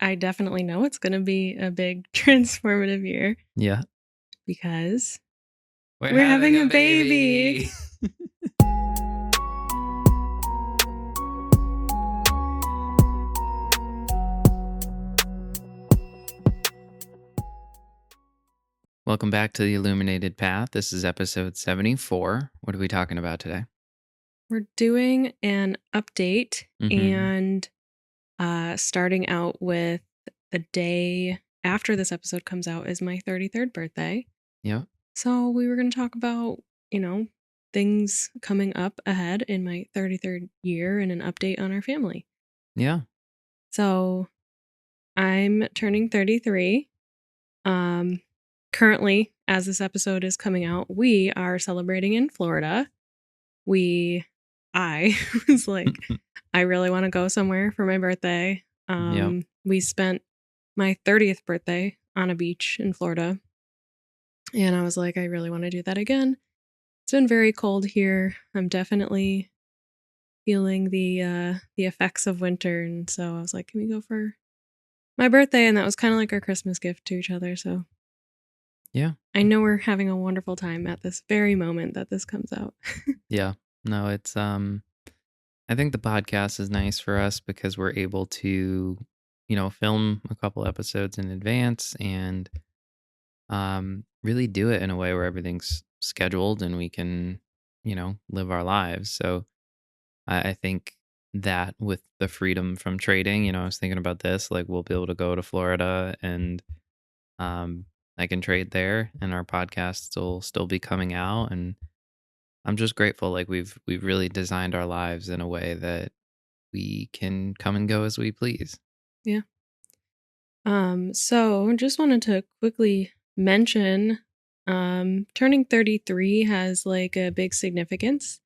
I definitely know it's going to be a big transformative year Yeah. because We're we're having a baby. baby. Welcome back to the Illuminated Path. This is episode 74. What are we talking about today? We're doing an update Mm-hmm. and starting out with the day after this episode comes out is my 33rd birthday. Yep. So we were going to talk about, things coming up ahead in my 33rd year and an update on our family. Yeah. So I'm turning 33. Currently, as this episode is coming out, we are celebrating in Florida. I was like, I really want to go somewhere for my birthday. Yep. We spent my 30th birthday on a beach in Florida. And I was like, I really want to do that again. It's been very cold here. I'm definitely feeling the effects of winter. And so I was like, can we go for my birthday? And that was kind of like our Christmas gift to each other. So Yeah. I know we're having a wonderful time at this very moment that this comes out. Yeah. No, it's I think the podcast is nice for us because we're able to, film a couple episodes in advance and really do it in a way where everything's scheduled and we can, live our lives. So I think that with the freedom from trading, I was thinking about this, like we'll be able to go to Florida and um, I can trade there and our podcasts will still be coming out. And I'm just grateful. Like we've really designed our lives in a way that we can come and go as we please. Yeah. So just wanted to quickly mention turning 33 has like a big significance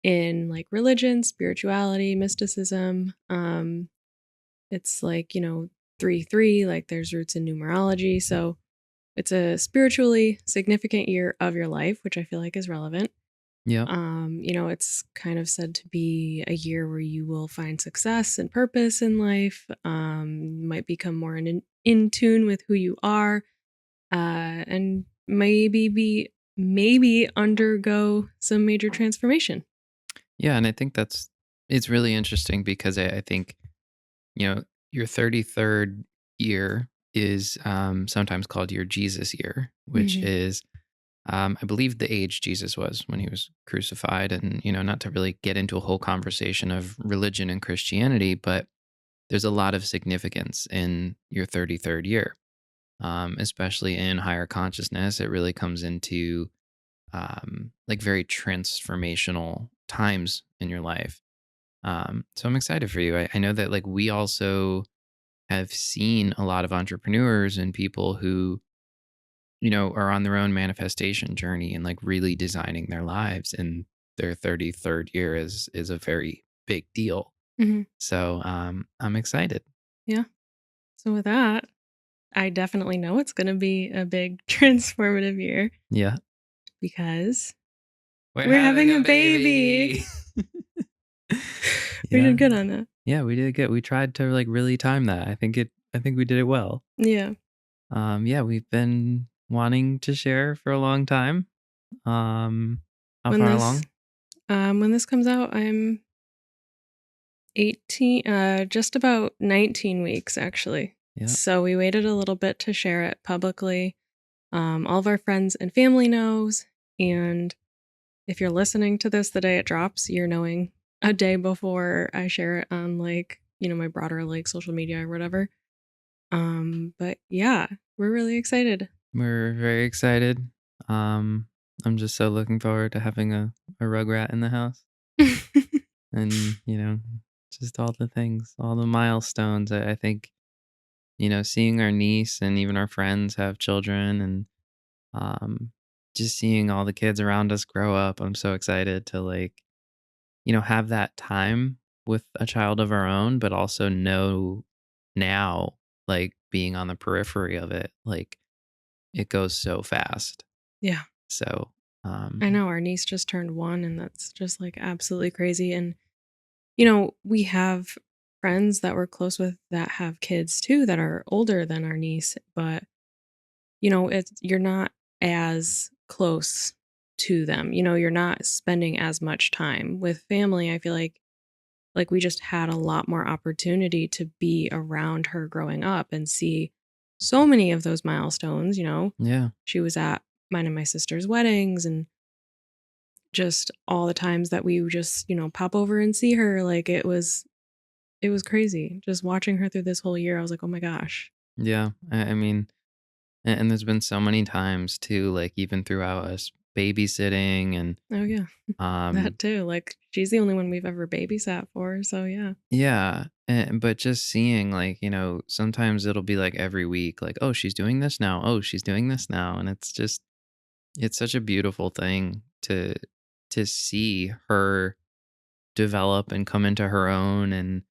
in like religion, spirituality, mysticism. It's like, 3 3, like there's roots in numerology. So it's a spiritually significant year of your life, which I feel like is relevant. Yep. It's kind of said to be a year where you will find success and purpose in life. You might become more in tune with who you are, and maybe undergo some major transformation. Yeah. And I think it's really interesting because I think, your 33rd year is sometimes called your Jesus year, which Hmm. is I believe the age Jesus was when he was crucified. And, not to really get into a whole conversation of religion and Christianity, but there's a lot of significance in your 33rd year, especially in higher consciousness. It really comes into like very transformational times in your life. So I'm excited for you. I know that like we also have seen a lot of entrepreneurs and people who are on their own manifestation journey and like really designing their lives. And their 33rd year is a very big deal. Hmm. So I'm excited. Yeah. So with that, I definitely know it's going to be a big transformative year Yeah. because We're we're having having a a baby. baby. We Yeah. did good on that. Yeah, we did good. We tried to like really time that. I think we did it well. Yeah. Yeah, we've been wanting to share for a long time. How When far this along? when this comes out, I'm 18, just about 19 weeks actually. Yeah. So we waited a little bit to share it publicly. All of our friends and family knows, and if you're listening to this the day it drops, you're knowing a day before I share it on like, my broader like social media or whatever. But yeah, we're really excited. We're very excited. Um, I'm just so looking forward to having a rugrat in the house and, just all the things, all the milestones. I think, seeing our niece and even our friends have children and um, just seeing all the kids around us grow up. I'm so excited to like, have that time with a child of our own, but also know now, like being on the periphery of it, like it goes so fast. Yeah. So, I um, know our niece just turned 1 and that's just like absolutely crazy. And we have friends that we're close with that have kids too that are older than our niece, but it's you're not as close to them. You're not spending as much time with family. I feel like we just had a lot more opportunity to be around her growing up and see so many of those milestones. Yeah. She was at mine and my sister's weddings and just all the times that we would just pop over and see her. Like it was crazy. Just watching her through this whole year, I was like, "Oh my gosh." Yeah. I mean, and there's been so many times too, like even throughout us babysitting and Oh yeah, um that too. Like she's the only one we've ever babysat for, so yeah. yeah, but just seeing like, sometimes it'll be like every week, like, oh, she's doing this now. Oh, she's doing this now. And it's such a beautiful thing to see her develop and come into her own and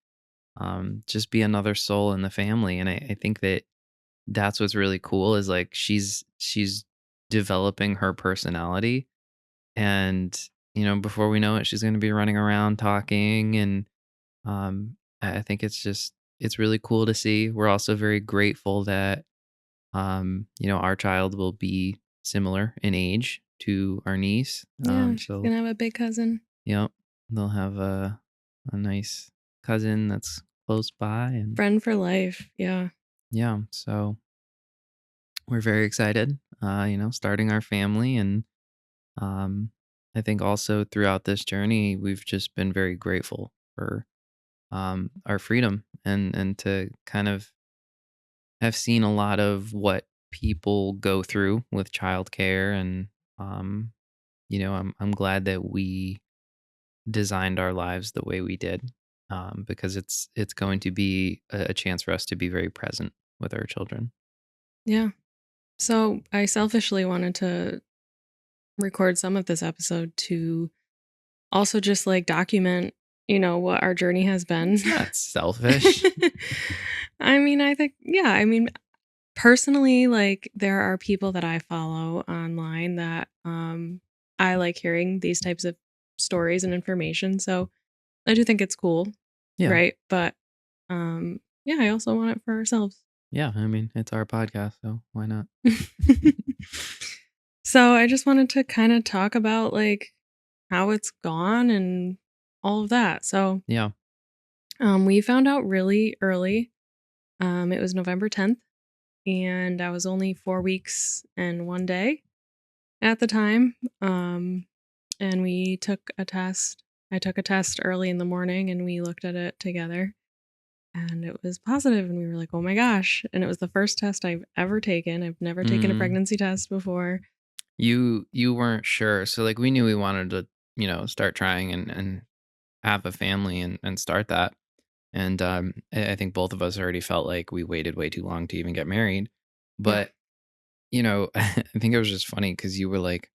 just be another soul in the family. And I think that that's what's really cool is like she's developing her personality. And before we know it, she's going to be running around talking. And I think it's really cool to see. We're also very grateful that our child will be similar in age to our niece. Yeah, she's So gonna have a big cousin. yep, they'll have a nice cousin that's close by. And Friend for life. Yeah. yeah, so we're very excited, starting our family. And um, I think also throughout this journey, we've just been very grateful for our freedom and to kind of have seen a lot of what people go through with childcare. And um, I'm glad that we designed our lives the way we did, because it's going to be a chance for us to be very present with our children. Yeah. So I selfishly wanted to record some of this episode to also just like document what our journey has been. It's not selfish. I mean, I think, yeah, I mean, personally, like there are people that I follow online that I like hearing these types of stories and information. So I do think it's cool, Yeah. right? But yeah, I also want it for ourselves. Yeah. I mean, it's our podcast, so why not? So I just wanted to kind of talk about like how it's gone and all of that. So Yeah. we found out really early. It was November 10th, and I was only 4 weeks and 1 day at the time. And we took a test. I took a test early in the morning and we looked at it together and it was positive and we were like, "Oh my gosh." And it was the first test I've ever taken. I've never taken a Mm, pregnancy test before. you weren't sure, so like we knew we wanted to start trying and have a family and start that. And I think both of us already felt like we waited way too long to even get married. Yeah. But I think it was just funny because you were like,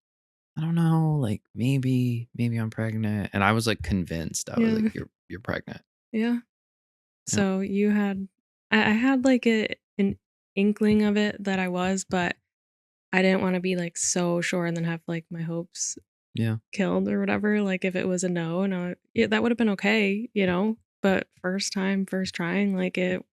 I don't know, like maybe I'm pregnant. And I was like convinced. I was like, Yeah. you're pregnant. Yeah. Yep. So you had I had like an inkling of it that I was, but I didn't want to be like so sure and then have like my hopes Yeah. killed or whatever. Like if it was a no, and yeah, that would have been okay. But first time, first trying, like it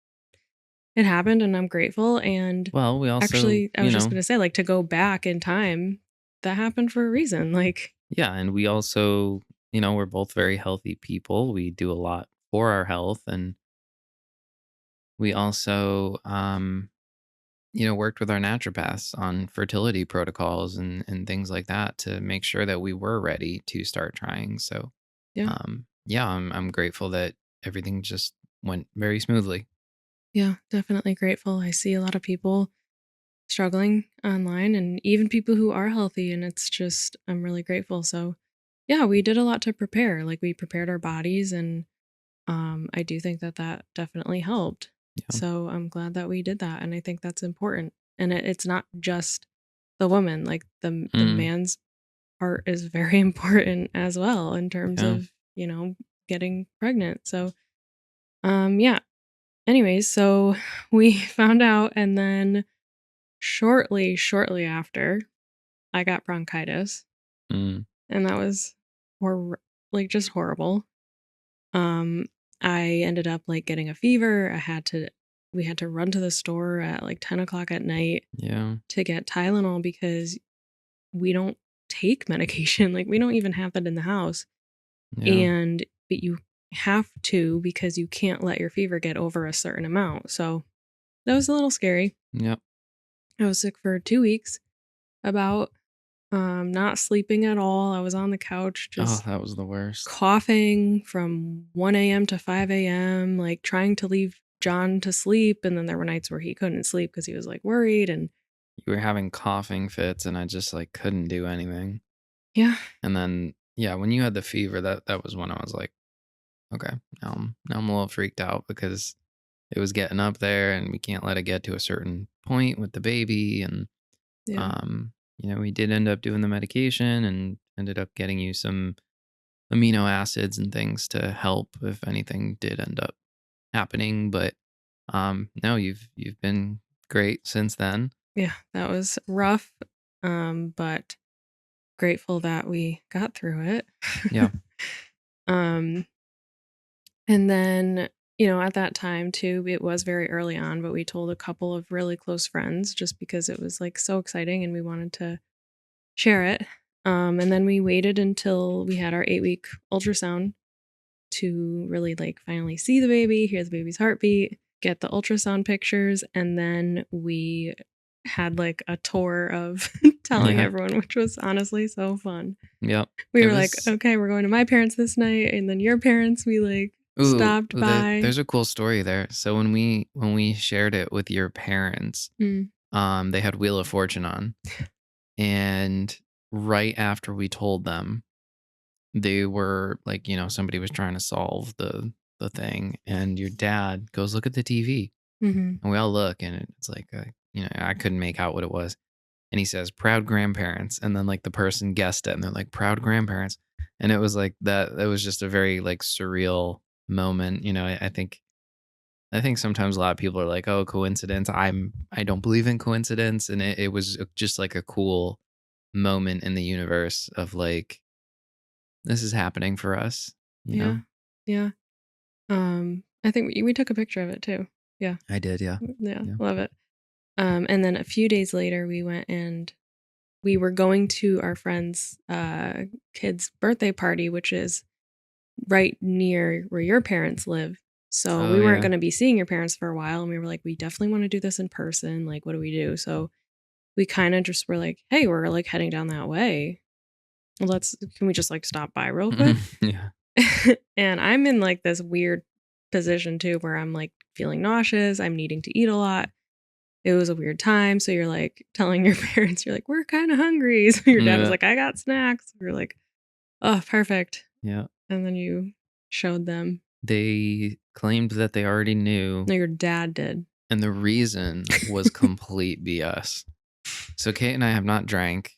happened, and I'm grateful. And Well, we also, actually, I was just gonna say, like to go back in time, that happened for a reason. Like yeah. And we also, we're both very healthy people. We do a lot for our health. And we also, worked with our naturopaths on fertility protocols and things like that to make sure that we were ready to start trying. So, yeah, yeah, I'm grateful that everything just went very smoothly. yeah, definitely grateful. I see a lot of people struggling online, and even people who are healthy, and it's just I'm really grateful. So yeah, we did a lot to prepare. Like we prepared our bodies, and I do think that that definitely helped. Yeah. So I'm glad that we did that, and I think that's important. And it's not just the woman; like the Mm, man's part is very important as well in terms yeah. of getting pregnant. So yeah. Anyways, so we found out, and then shortly after, I got bronchitis, Mm, and that was hor- like just horrible. Um, I ended up like getting a fever. We had to run to the store at like 10 o'clock at night Yeah. to get Tylenol because we don't take medication. Like, we don't even have that in the house. Yeah. But you have to because you can't let your fever get over a certain amount. So that was a little scary. Yep. I was sick for 2 weeks, about not sleeping at all. I was on the couch Oh, just that was the worst. coughing from 1 a.m. to 5 a.m., like trying to leave John to sleep. And then there were nights where he couldn't sleep because he was like worried. And You were having coughing fits, and I just like couldn't do anything. yeah, And then, yeah, when you had the fever, that was when I was like, okay, now I'm a little freaked out because it was getting up there, and we can't let it get to a certain point with the baby. And yeah, we did end up doing the medication and ended up getting you some amino acids and things to help if anything did end up happening. But no, you've been great since then. yeah, that was rough. But grateful that we got through it. Yeah. um, and then, at that time too, it was very early on, but we told a couple of really close friends just because it was like so exciting and we wanted to share it. And then we waited until we had our 8-week ultrasound to really like finally see the baby, hear the baby's heartbeat, get the ultrasound pictures, and then we had like a tour of telling Yeah. everyone, which was honestly so fun. Yep. We It were like, was. okay, we're going to my parents this night, and then your parents, we like Ooh, stopped by. there's a cool story there. So when we shared it with your parents, Mm, they had Wheel of Fortune on, and right after we told them, they were like, somebody was trying to solve the thing, and your dad goes, "Look at the TV," hmm and we all look, and it's like, I couldn't make out what it was, and he says, "Proud grandparents," and then like the person guessed it, and they're like, "Proud grandparents," and it was like that. It was just a very like surreal moment. I think sometimes a lot of people are like, "Oh, coincidence." I don't believe in coincidence, and it was just like a cool moment in the universe of like this is happening for us. You yeah, know, yeah. I think we took a picture of it too. Yeah, I did, yeah, yeah, yeah. love it. And then a few days later, we went and we were going to our friend's kid's birthday party, which is right near where your parents live. So Oh we weren't yeah, going to be seeing your parents for a while. And we were like, we definitely want to do this in person. Like, what do we do? So we kind of just were like, hey, we're like heading down that way. Can we just like stop by real quick? yeah, And I'm in like this weird position too, where I'm like feeling nauseous. I'm needing to eat a lot. It was a weird time. So you're like telling your parents, you're like, we're kind of hungry. So your dad was yeah, like, I got snacks. We are like, oh, perfect. yeah. And then you showed them. They claimed that they already knew, No, your dad did. and the reason was complete BS. So Kate and I have not drank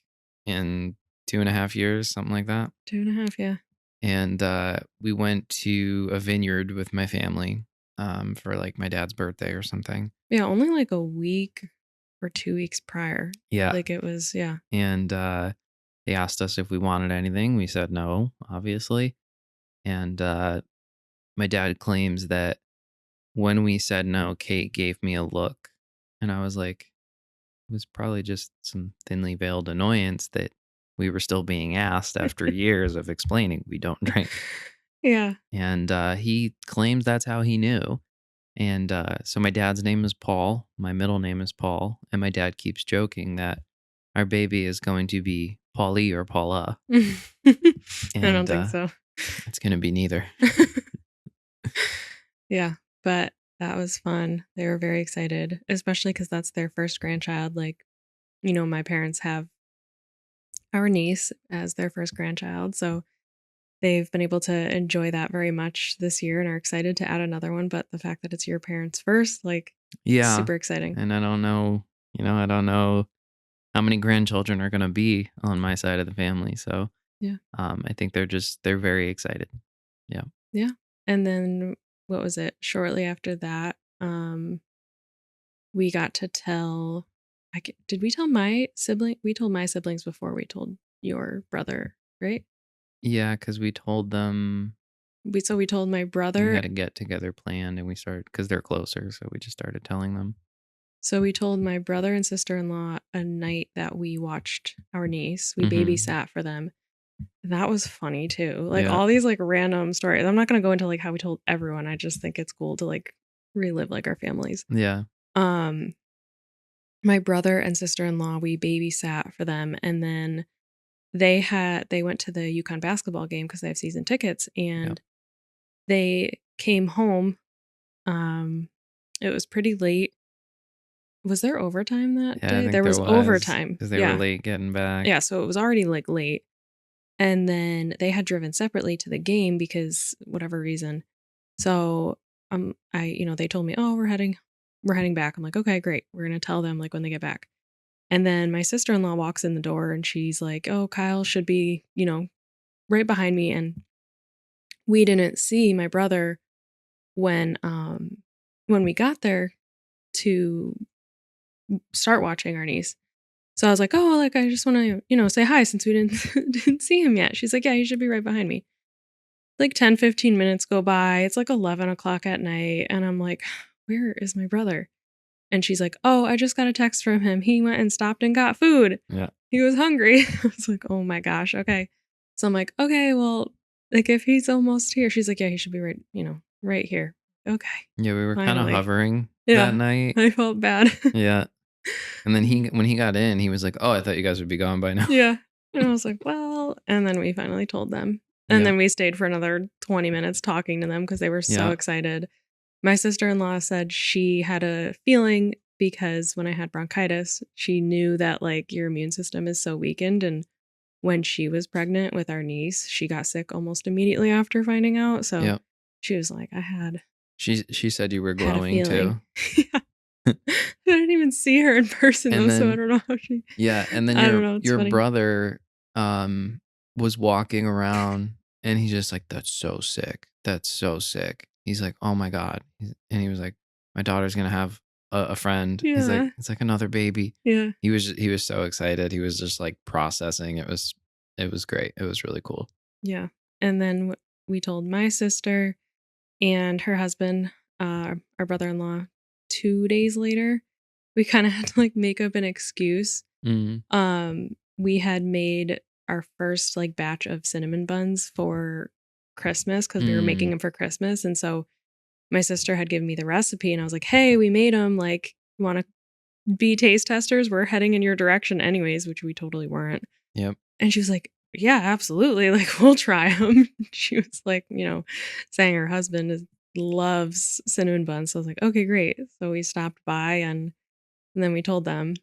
in 2.5 years, something like that. 2.5, yeah. And we went to a vineyard with my family for like my dad's birthday or something. Yeah, only like a week or 2 weeks prior. Yeah. Like it was, yeah. And they asked us if we wanted anything. We said no, obviously. And my dad claims that when we said no, Kate gave me a look. And I was like, it was probably just some thinly veiled annoyance that we were still being asked after years of explaining we don't drink. Yeah. And he claims that's how he knew. And so my dad's name is Paul. My middle name is Paul. And my dad keeps joking that our baby is going to be Paulie or Paula. I don't And think so. it's going to be neither. Yeah, but that was fun. They were very excited, especially because that's their first grandchild. Like, my parents have our niece as their first grandchild. So they've been able to enjoy that very much this year and are excited to add another one. But the fact that it's your parents first, like, Yeah. super exciting. And I don't know, I don't know how many grandchildren are going to be on my side of the family. So Yeah. I think they're very excited. Yeah. Yeah. And then what was it? Shortly after that, we got to tell. Did we tell my sibling? We told my siblings before we told your brother, right? Yeah. Cause we told them we told my And we brother had a get together planned, and we started because they're closer, so we just started telling them. and sister-in-law a night that we watched our niece. We Mm-hmm. babysat for them. That was funny too. Like Yeah. all these like random stories. I'm not gonna go into like how we told everyone. I just think it's cool to like relive like our families. Yeah. Um, my brother and sister-in-law, we babysat for them, and then they went to the UConn basketball game because they have season tickets, Yeah. and they came home. Um, it was pretty late. Was there overtime that Yeah, I day? think There there was was overtime. because they were Yeah. late getting back. Yeah, so it was already like late. And then they had driven separately to the game because whatever reason. So they told me, "Oh, we're heading back." I'm like, "Okay, great. We're going to tell them like when they get back." And then my sister-in-law walks in the door and she's like, "Oh, Kyle should be, right behind me." And we didn't see my brother when when we got there to start watching our niece. So I was like, "Oh, like I just want to, say hi since we didn't didn't see him yet." She's like, "Yeah, he should be right behind me." Like 10, 15 minutes go by. It's like 11 o'clock at night. And I'm like, "Where is my brother?" And she's like, "Oh, I just got a text from him. He went and stopped and got food. Yeah. He was hungry." I was like, "Oh my gosh. Okay." So I'm like, "Okay, well, like if he's almost here." She's like, "Yeah, he should be right, right here." Okay. Yeah, we were kind of Finally. hovering that Yeah. night. I felt bad. Yeah. And then when he got in, he was like, "Oh, I thought you guys would be gone by now." Yeah. And I was like, "Well," and then we finally told them. And Yeah. then we stayed for another 20 minutes talking to them because they were so Yeah. excited. My sister-in-law said she had a feeling because when I had bronchitis, she knew that like your immune system is so weakened, and when she was pregnant with our niece, she got sick almost immediately after finding out. So Yeah. she was like, I had She said you were had a glowing feeling. too. Yeah. I didn't even see her in person And though, so I then don't know how she yeah, and then I don't know, it's your funny. brother was walking around and he's just like, "That's so sick. That's so sick." He's like, "Oh my God." And he was like, "My daughter's gonna have a friend." He's like, Yeah. "It's like another baby." Yeah. He was so excited. He was just like processing. It was great. It was really cool. Yeah. And then we told my sister and her husband, our brother-in-law, 2 days later. We kind of had to like make up an excuse. Mhm. We had made our first like batch of cinnamon buns for Christmas because we were making Mm. them for Christmas. And so my sister had given me the recipe and I was like, "Hey, we made them. Like, you want to be taste testers? We're heading in your direction anyways," which we totally weren't. Yep. And she was like, "Yeah, absolutely. Like, we'll try them." She was like, saying her husband loves cinnamon buns. So I was like, "Okay, great." So we stopped by and then we told them.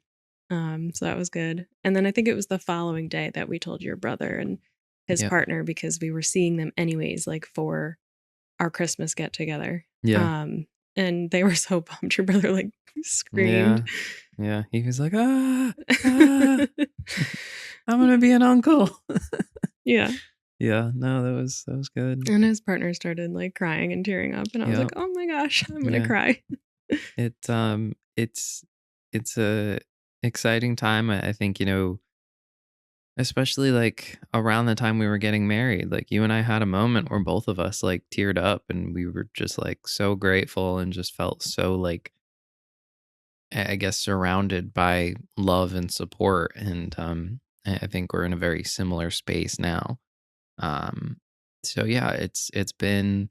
So that was good. And then I think it was the following day that we told your brother and his Yep. partner because we were seeing them anyways, like for our Christmas get together. Yeah. And they were so pumped. Your brother like screamed. Yeah. Yeah. He was like, "Ah, ah, I'm gonna be an uncle." Yeah. Yeah. No, that was good. And his partner started like crying and tearing up. And I was like, Yep. "Oh my gosh, I'm going to Yeah. cry." It it's a exciting time. I think, especially like around the time we were getting married, like you and I had a moment where both of us like teared up and we were just like so grateful and just felt so like I guess surrounded by love and support. And I think we're in a very similar space now. Um so yeah, it's been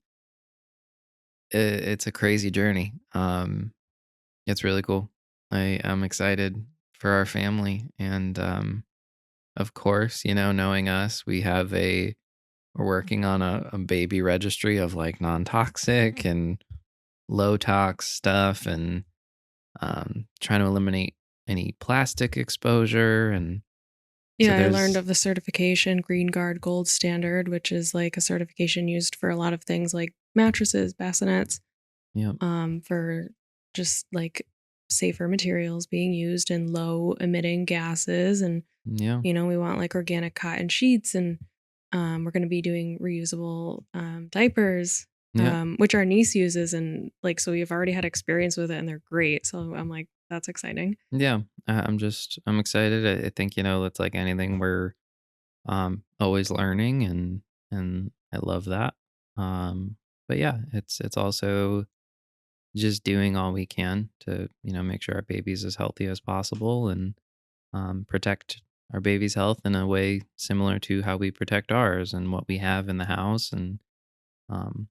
it's a crazy journey. It's really cool. I'm excited for our family. And of course, knowing us, we're working on a baby registry of like non toxic and low tox stuff and trying to eliminate any plastic exposure. And so Yeah, I learned there's, of the certification Green Guard Gold Standard, which is like a certification used for a lot of things like mattresses, bassinets, yeah, for just like safer materials being used and low emitting gases. And, yeah, we want like organic cotton sheets and we're going to be doing reusable diapers, yeah, which our niece uses. And like, so we've already had experience with it and they're great. So I'm like, that's exciting. yeah. I'm excited. I think, it's like anything we're always learning and I love that. Um, but yeah, it's also just doing all we can to, make sure our baby's as healthy as possible and protect our baby's health in a way similar to how we protect ours and what we have in the house and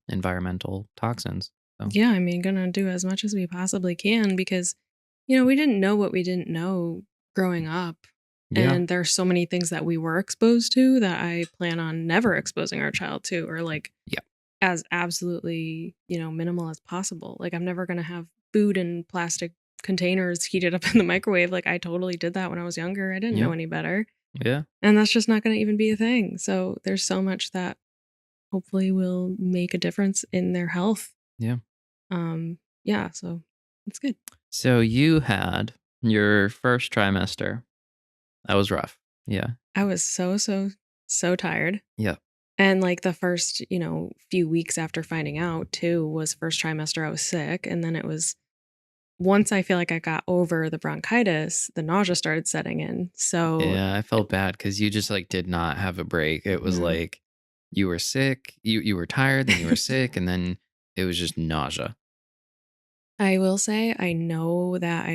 environmental toxins. So, Yeah, I mean, gonna do as much as we possibly can because, we didn't know what we didn't know growing up. yeah, And there's so many things that we were exposed to that I plan on never exposing our child to, or like yeah, as absolutely, minimal as possible. Like, I'm never gonna have food in plastic containers heated up in the microwave. Like, I totally did that when I was younger. I didn't know yeah, any better. yeah, And that's just not gonna even be a thing. So there's so much that hopefully will make a difference in their health. yeah. Yeah, so it's good. So you had your first trimester. That was rough. Yeah. I was so, so, so tired. Yeah. And like the first, few weeks after finding out too was first trimester I was sick. And then it was once I feel like I got over the bronchitis, the nausea started setting in. So Yeah, I felt bad because you just like did not have a break. It was no. like you were sick, you were tired, then you were sick, and then it was just nausea. I will say I know that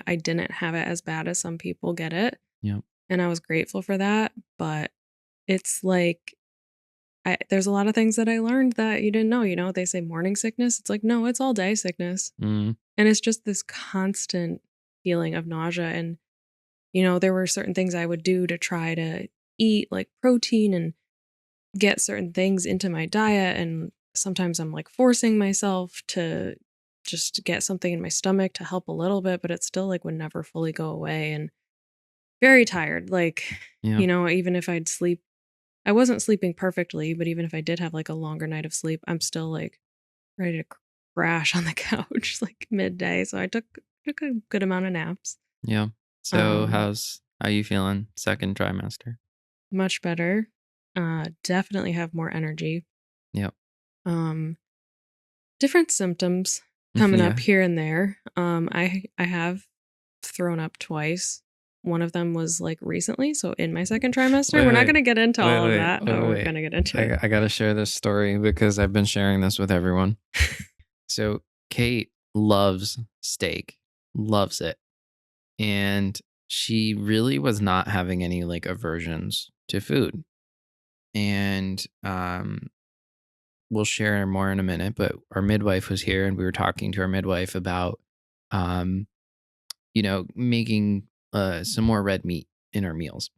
I didn't have it as bad as some people get it. Yep. And I was grateful for that. But it's like there's a lot of things that I learned that you didn't know. They say morning sickness. It's like, no, it's all day sickness. Mm, And it's just this constant feeling of nausea. And, there were certain things I would do to try to eat like protein and get certain things into my diet. And sometimes I'm like forcing myself to just get something in my stomach to help a little bit, but it still like would never fully go away. And very tired. Like, yeah. even if I'd sleep, I wasn't sleeping perfectly, but even if I did have like a longer night of sleep, I'm still like ready to crash on the couch like midday. So I took a good amount of naps. Yeah. So Um, how you feeling second trimester? Much better. Definitely have more energy. Yep. Um, Different symptoms coming up Yeah. here and there. I have thrown up twice. One of them was like recently, so in my second trimester. Wait, We're not wait, gonna get into wait, all of wait, that. wait, Oh, we're wait. gonna get into it. I gotta share this story because I've been sharing this with everyone. So Kate loves steak, loves it. And she really was not having any like aversions to food. And we'll share more in a minute, but our midwife was here and we were talking to our midwife about um, making some more red meat in our meals.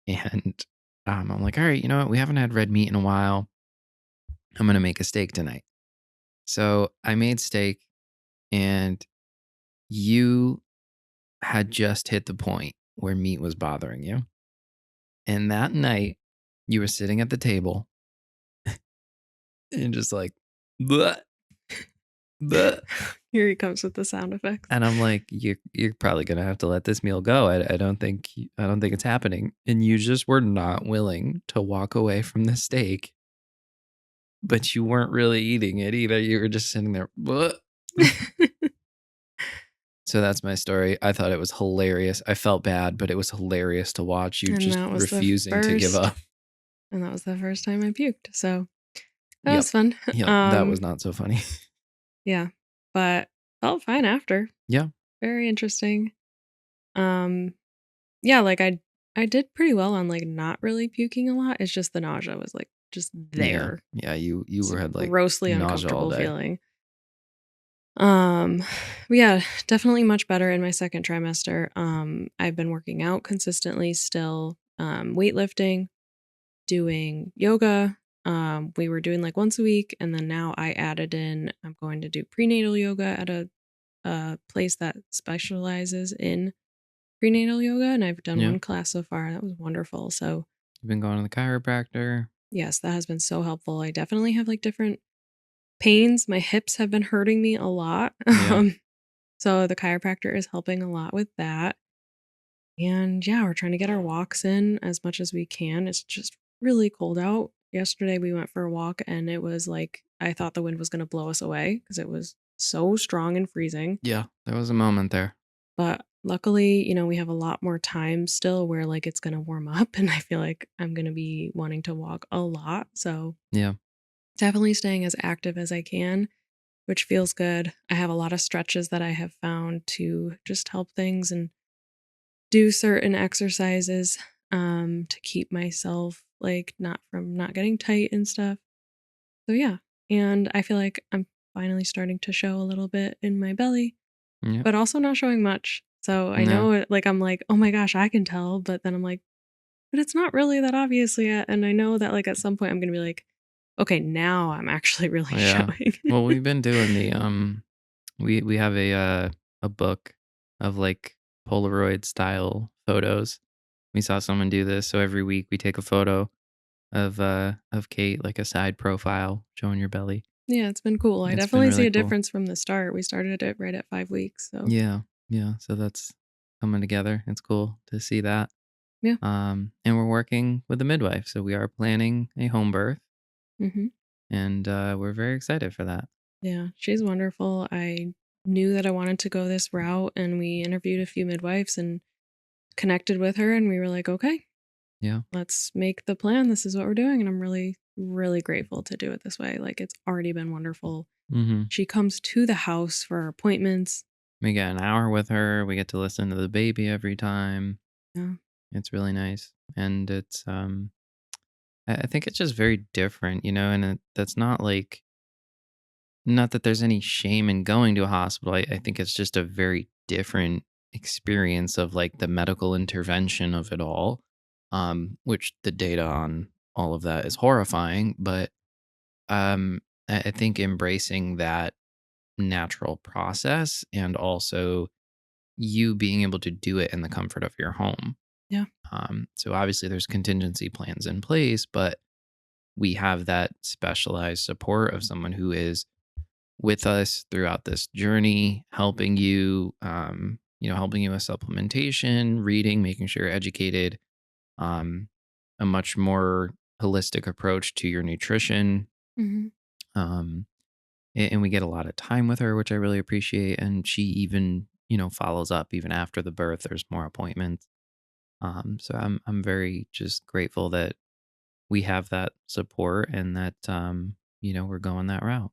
And I'm like, all right, you know what? We haven't had red meat in a while. I'm gonna make a steak tonight. So I made steak and you had just hit the point where meat was bothering you. And that night, you were sitting at the table and just like, "Bleh, bleh." Here he comes with the sound effects. And I'm like, you're probably gonna have to let this meal go. I don't think it's happening. And you just were not willing to walk away from the steak, but you weren't really eating it either. You were just sitting there. "Bleh." So that's my story. I thought it was hilarious. I felt bad, but it was hilarious to watch you and just that was the refusing to give first up. and that was the first time I puked. So that Yep. was fun. Yep. That was not so funny. Yeah. But felt fine after. Yeah. Very interesting. Um yeah, like I did pretty well on like not really puking a lot. It's just the nausea was like just Yeah. there. Yeah. You It's were a had like grossly nausea all uncomfortable day. feeling. Um but yeah, definitely much better in my second trimester. I've been working out consistently still, weightlifting, doing yoga. We were doing like once a week, and then now I added in I'm going to do prenatal yoga at a place that specializes in prenatal yoga, and I've done Yeah. one class so far. That was wonderful. So, You've been going to the chiropractor. yes, that has been so helpful. I definitely have like different pains. My hips have been hurting me a lot. Yeah. So the chiropractor is helping a lot with that. And yeah, we're trying to get our walks in as much as we can. It's just really cold out. Yesterday we went for a walk and it was like I thought the wind was going to blow us away because it was so strong and freezing. Yeah. There was a moment there. But luckily, we have a lot more time still where like it's going to warm up and I feel like I'm going to be wanting to walk a lot. So, Yeah. Definitely staying as active as I can, which feels good. I have a lot of stretches that I have found to just help things and do certain exercises to keep myself like not getting tight and stuff. So yeah. And I feel like I'm finally starting to show a little bit in my belly, Yep. but also not showing much. So I No. know it like I'm like, "Oh my gosh, I can tell," but then I'm like, "But it's not really that obvious yet." And I know that like at some point I'm going to be like, "Okay, now I'm actually really Yeah. showing." Well, we've been doing the we have a book of like Polaroid style photos. We saw someone do this, so every week we take a photo of Kate, like a side profile showing your belly. Yeah, it's been cool. I It's been definitely see really a cool. difference from the start. We started it right at 5 weeks, so Yeah. Yeah. So that's coming together. It's cool to see that. yeah. And we're working with a midwife, so we are planning a home birth, Mhm. and we're very excited for that. Yeah, she's wonderful. I knew that I wanted to go this route, and we interviewed a few midwives and connected with her, and we were like, "Okay, Yeah. let's make the plan. This is what we're doing." And I'm really, really grateful to do it this way. Like, it's already been wonderful. Mm-hmm. She comes to the house for our appointments. We get an hour with her. We get to listen to the baby every time. Yeah. It's really nice, and it's I think it's just very different, and that's not like not that there's any shame in going to a hospital. I think it's just a very different experience of like the medical intervention of it all, which the data on all of that is horrifying. But I think embracing that natural process and also you being able to do it in the comfort of your home. Yeah. So obviously there's contingency plans in place, but we have that specialized support of someone who is with us throughout this journey, helping you, helping you with supplementation, reading, making sure you're educated, um, a much more holistic approach to your nutrition. Mhm. Um, and we get a lot of time with her, which I really appreciate. And she even, follows up even after the birth. There's more appointments. So I'm very just grateful that we have that support and that we're going that route.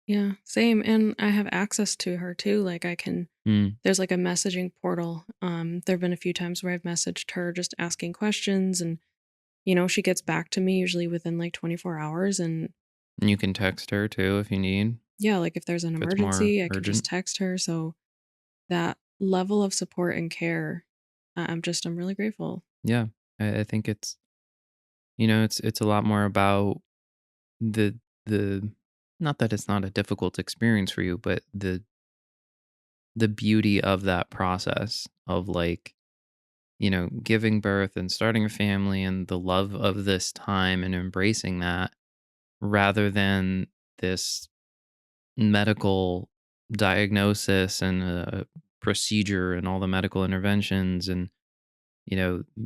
Yeah, same. And I have access to her too. Like, Mm. there's like a messaging portal. There've been a few times where I've messaged her just asking questions, and she gets back to me usually within like 24 hours. And And you can text her too if you need, yeah, like if there's an if it's more emergency, I can just urgent. text her. So that level of support and care, I'm really grateful. Yeah. I think it's a lot more about the not that it's not a difficult experience for you, but the beauty of that process of like, giving birth and starting a family and the love of this time and embracing that rather than this medical diagnosis and a procedure and all the medical interventions and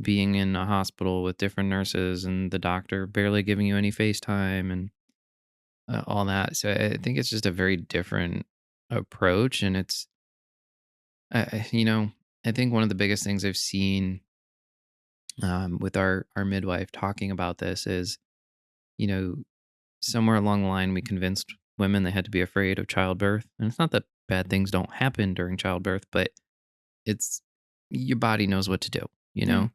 being in a hospital with different nurses and the doctor barely giving you any FaceTime and all that. So I think it's just a very different approach, and it's I think one of the biggest things I've seen with our midwife talking about this is you know somewhere along the line we convinced women they had to be afraid of childbirth, and it's not that bad things don't happen during childbirth, but it's your body knows what to do, Yeah.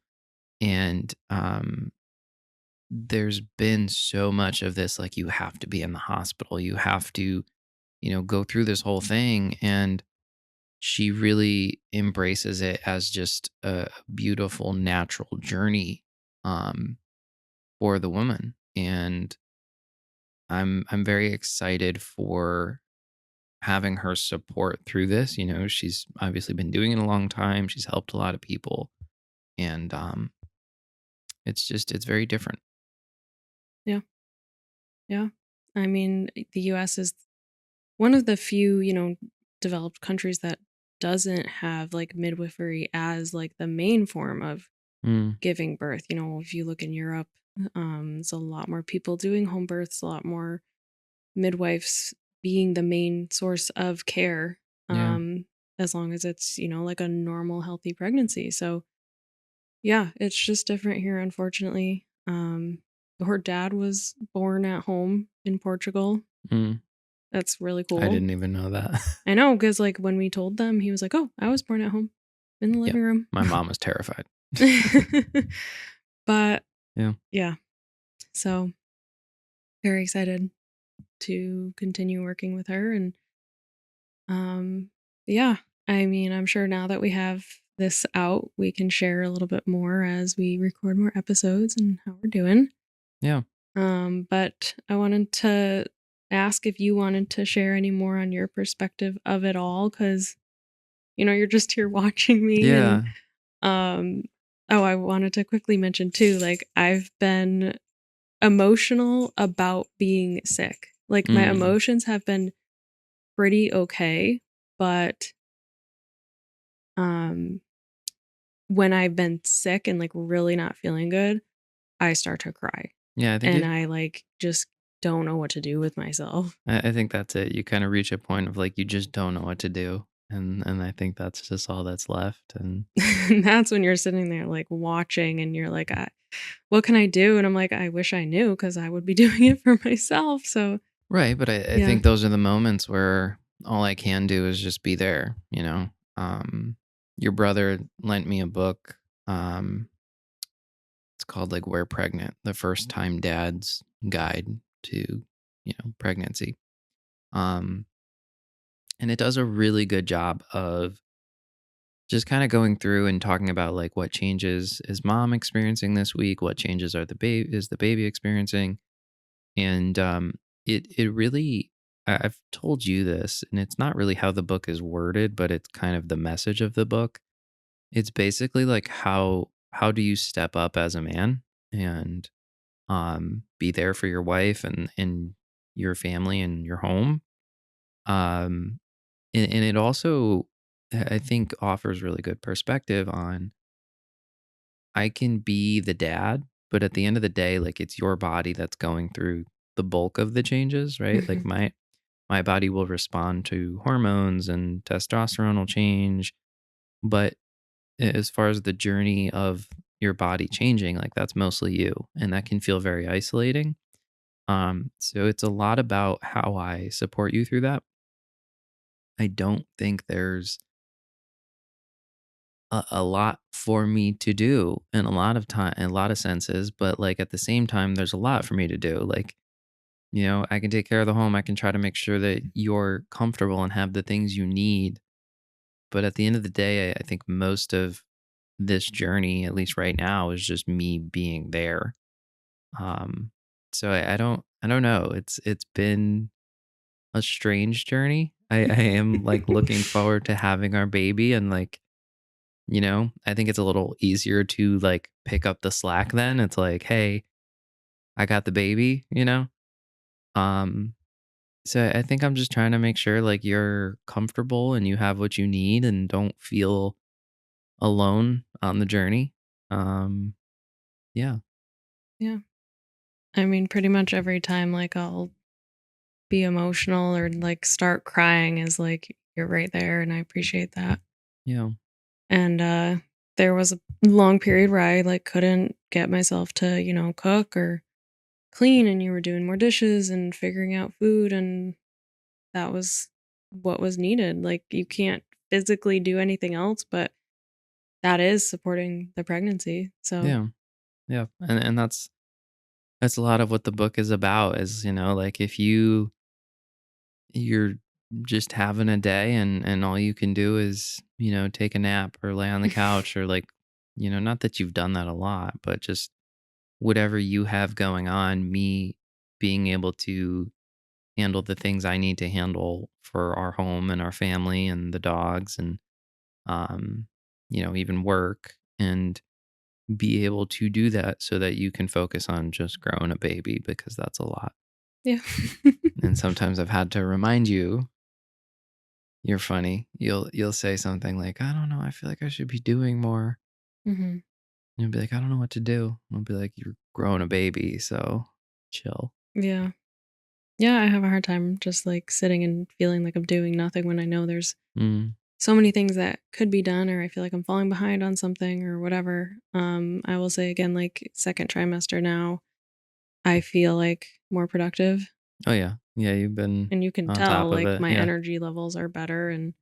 and there's been so much of this like you have to be in the hospital, you have to go through this whole thing, and she really embraces it as just a beautiful natural journey um for the woman, and I'm very excited for having her support through this. She's obviously been doing it a long time, she's helped a lot of people, and it's very different. Yeah. Yeah. I mean, the US is one of the few, developed countries that doesn't have like midwifery as like the main form of Mm, giving birth. If you look in Europe, it's a lot more people doing home births, a lot more midwives being the main source of care. yeah. Um, as long as it's, like a normal, healthy pregnancy. So yeah, it's just different here, unfortunately. her dad was born at home in Portugal. Mm, That's really I cool. didn't even know that. I know, because like when we told them, he was like, "Oh, I was born at home in the Yep. living room." My mom was terrified. But Yeah. yeah, so very excited to continue working with her. And um yeah, I mean, I'm sure now that we have this out, we can share a little bit more as we record more episodes and how we're doing. Yeah. But I wanted to ask if you wanted to share any more on your perspective of it all, because you're just here watching me. And Yeah. um oh, I wanted to quickly mention too, like, I've been emotional about being sick. Like, my Mm. emotions have been pretty okay, but um when I've been sick and like really not feeling good, I start to cry, Yeah, I think and it I like just don't know what to do with myself. I think that's it. You kind of reach a point of like you just don't know what to do. And I think that's just all that's left. And And that's when you're sitting there like watching and you're like, what can I do? And I'm like, I wish I knew, because I would be doing it for myself. So right, but I yeah. think those are the moments where all I can do is just be there, you know. Um your brother lent me a book. Um it's called like We're Pregnant, the first time dad's guide to, pregnancy. Um and it does a really good job of just kind of going through and talking about like what changes is mom experiencing this week, what changes are the baby experiencing, and it really I've told you this, and it's not really how the book is worded, but it's kind of the message of the book. It's basically like how do you step up as a man and be there for your wife and your family and your home. Um, and it also I think offers really good perspective on I can be the dad, but at the end of the day, like it's your body that's going through the bulk of the changes, right? Like Mhm. my body will respond to hormones and testosterone will change, but as far as the journey of your body changing, like that's mostly you, and that can feel very isolating. So it's a lot about how I support you through that. I don't think there's a lot for me to do in a lot of time in a lot of senses, but like at the same time there's a lot for me to do. Like, I can take care of the home, I can try to make sure that you're comfortable and have the things you need, but at the end of the day I think most of this journey, at least right now, is just me being there. um so I don't know, it's been a strange journey. I am like looking forward to having our baby, and like, I think it's a little easier to like pick up the slack then. It's like, "Hey, I got the baby." Um, so I think I'm just trying to make sure like you're comfortable and you have what you need and don't feel alone on the journey. Um, yeah. Yeah. I mean, pretty much every time like I'll be emotional or like start crying is like you're right there, and I appreciate that. Yeah. And there was a long period where I like couldn't get myself to, cook or clean, and you were doing more dishes and figuring out food, and that was what was needed. Like, you can't physically do anything else, but that is supporting the pregnancy. So, Yeah. Yeah. And that's a lot of what the book is about is, like if you're just having a day and all you can do is, take a nap or lay on the couch or like, not that you've done that a lot, but just whatever you have going on, me being able to handle the things I need to handle for our home and our family and the dogs and um even work, and be able to do that so that you can focus on just growing a baby, because that's a lot. yeah. And sometimes I've had to remind you. You're funny. You'll say something like, "I don't know, I feel like I should be doing more." Hmm. And you'll be like, "I don't know what to do." I'll be like, "You're growing a baby, so chill." Yeah. Yeah. I have a hard time just like sitting and feeling like I'm doing nothing when I know there's Mm, so many things that could be done, or I feel like I'm falling behind on something or whatever. I will say again, like, second trimester now, I feel like more productive, Oh yeah. Yeah, you've been and you can on tell top of like it. my Yeah. energy levels are better and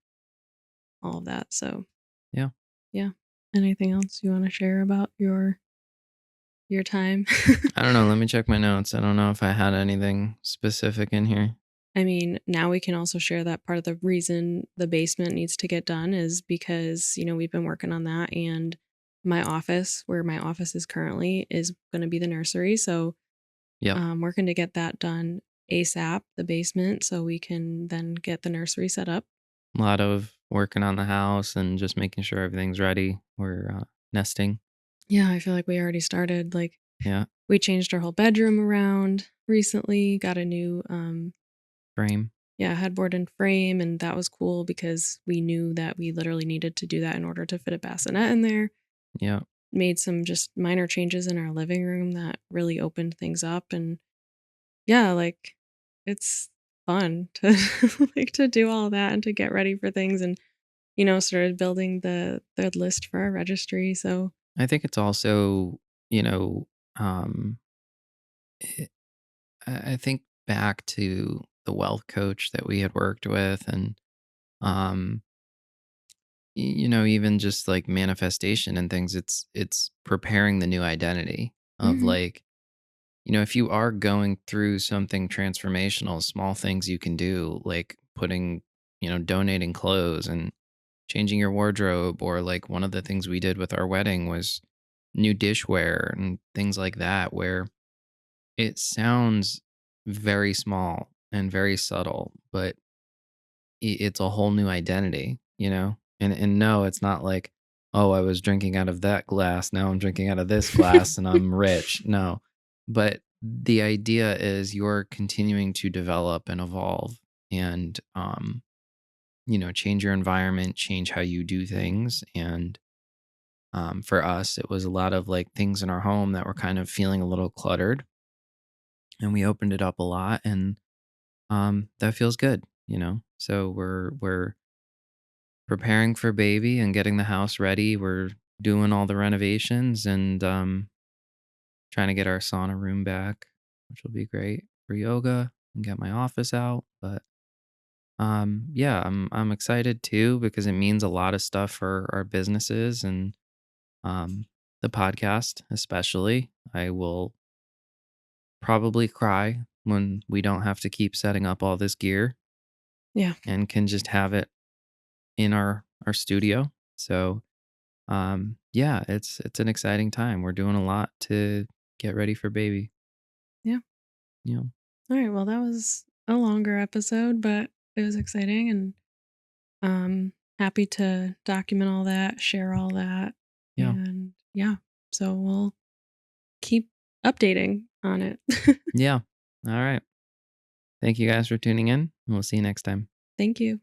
all of that. So, Yeah. yeah. Anything else you want to share about your time? I don't know. Let me check my notes. I don't know if I had anything specific in here. I mean, now we can also share that part of the reason the basement needs to get done is because, we've been working on that, and my office, where my office is currently, is going to be the nursery. So, Yep. working to get that done ASAP, the basement, so we can then get the nursery set up. A lot of working on the house and just making sure everything's ready. We're nesting. Yeah, I feel like we already started. Like, Yeah. we changed our whole bedroom around recently, got a new Frame. yeah, headboard and frame, and that was cool because we knew that we literally needed to do that in order to fit a bassinet in there. Yeah. Made some just minor changes in our living room that really opened things up, and yeah, like it's fun to like to do all that and to get ready for things, and started building the list for our registry. So, I think it's also, you know, um, it, I think back to the wealth coach that we had worked with, and um, even just like manifestation and things. It's preparing the new identity of mhm, like, if you are going through something transformational, small things you can do, like putting, donating clothes and changing your wardrobe, or like one of the things we did with our wedding was new dishware and things like that, where it sounds very small and very subtle, but it's a whole new identity, And no, it's not like, oh, I was drinking out of that glass, now I'm drinking out of this glass and I'm rich. No. But the idea is you're continuing to develop and evolve and change your environment, change how you do things. And for us, it was a lot of like things in our home that were kind of feeling a little cluttered, and we opened it up a lot, and that feels good. So we're preparing for baby and getting the house ready. We're doing all the renovations and trying to get our sauna room back, which will be great for yoga and get my office out. But yeah, I'm excited too because it means a lot of stuff for our businesses and the podcast, especially. I will probably cry when we don't have to keep setting up all this gear yeah, and can just have it in our studio. So yeah, it's an exciting time. We're doing a lot to get ready for baby. yeah. You know. All right, well, that was a longer episode, but it was exciting, and happy to document all that, share all that, Yeah. and yeah, so we'll keep updating on it. Yeah. All right. Thank you guys for tuning in. And we'll see you next time. Thank you.